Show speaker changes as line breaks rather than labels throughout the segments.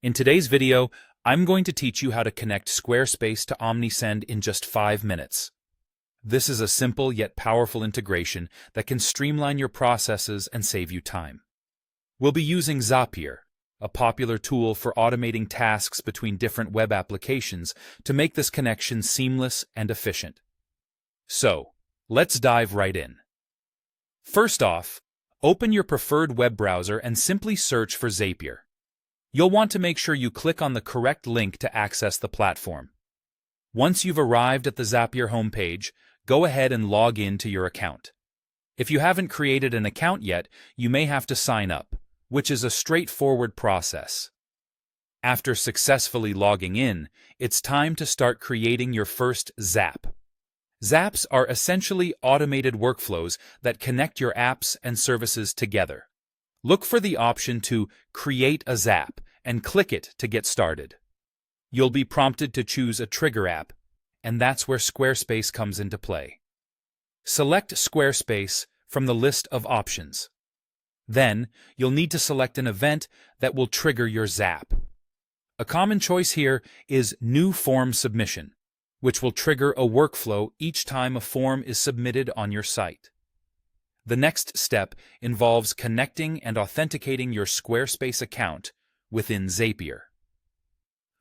In today's video, I'm going to teach you how to connect Squarespace to Omnisend in just 5 minutes. This is a simple yet powerful integration that can streamline your processes and save you time. We'll be using Zapier, a popular tool for automating tasks between different web applications, to make this connection seamless and efficient. So, let's dive right in. First off, open your preferred web browser and simply search for Zapier. You'll want to make sure you click on the correct link to access the platform. Once you've arrived at the Zapier homepage, go ahead and log in to your account. If you haven't created an account yet, you may have to sign up, which is a straightforward process. After successfully logging in, it's time to start creating your first Zap. Zaps are essentially automated workflows that connect your apps and services together. Look for the option to Create a Zap and click it to get started. You'll be prompted to choose a trigger app, and that's where Squarespace comes into play. Select Squarespace from the list of options. Then, you'll need to select an event that will trigger your Zap. A common choice here is New Form Submission, which will trigger a workflow each time a form is submitted on your site. The next step involves connecting and authenticating your Squarespace account within Zapier.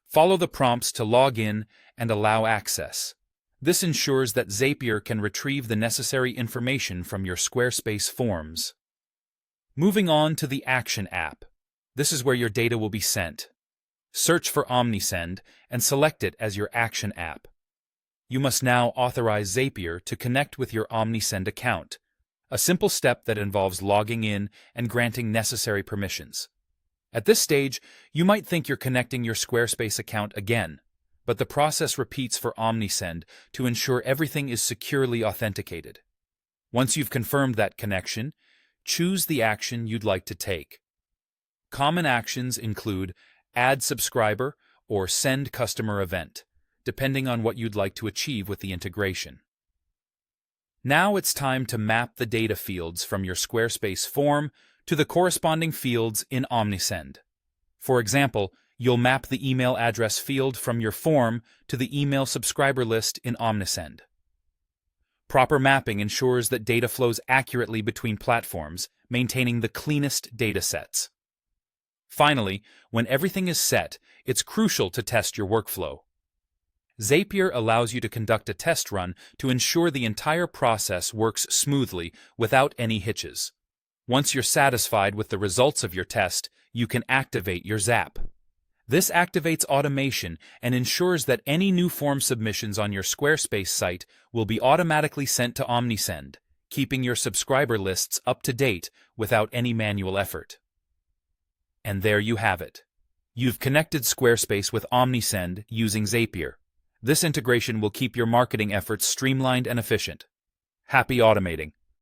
Follow the prompts to log in and allow access. This ensures that Zapier can retrieve the necessary information from your Squarespace forms. Moving on to the Action app. This is where your data will be sent. Search for Omnisend and select it as your Action app. You must now authorize Zapier to connect with your Omnisend account, a simple step that involves logging in and granting necessary permissions. At this stage, you might think you're connecting your Squarespace account again, but the process repeats for Omnisend to ensure everything is securely authenticated. Once you've confirmed that connection, choose the action you'd like to take. Common actions include Add Subscriber or Send Customer Event, depending on what you'd like to achieve with the integration. Now it's time to map the data fields from your Squarespace form to the corresponding fields in Omnisend. For example, you'll map the email address field from your form to the email subscriber list in Omnisend. Proper mapping ensures that data flows accurately between platforms, maintaining the cleanest data sets. Finally, when everything is set, it's crucial to test your workflow. Zapier allows you to conduct a test run to ensure the entire process works smoothly without any hitches. Once you're satisfied with the results of your test, you can activate your Zap. This activates automation and ensures that any new form submissions on your Squarespace site will be automatically sent to Omnisend, keeping your subscriber lists up to date without any manual effort. And there you have it. You've connected Squarespace with Omnisend using Zapier. This integration will keep your marketing efforts streamlined and efficient. Happy automating!